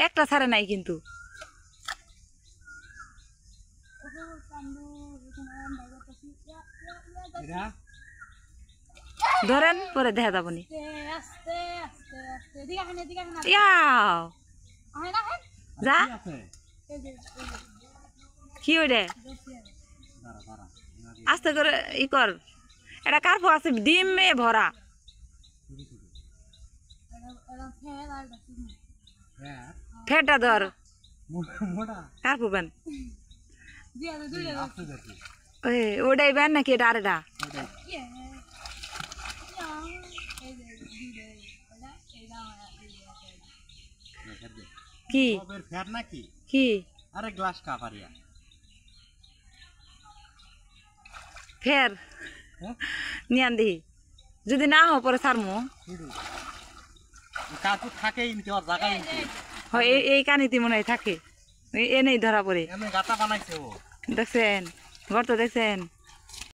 একটা ছাড়ে নাই কিন্তু ধরেন পরে দেখা যাবনি যা কি ওইটা আস্তে করে ই কর এটা কার্পো আছে ডিমে ভরা ফেটা ধর কার্পো বেন ওটাই বেন নাকি এটা আর এটা কি ফ্যাট নাকি কি আরে গ্লাস কাপারিয়া ফের নিয়ান দিহি যদি না হো পরে সারমু কাকু থাকে ইনতে ওর জায়গা ইনতে হয় এই কানিতে মনে হয় থাকে এনেই ধরা পড়ে এমন গাতা বানাইছে ও দেখছেন গর্ত দেখছেন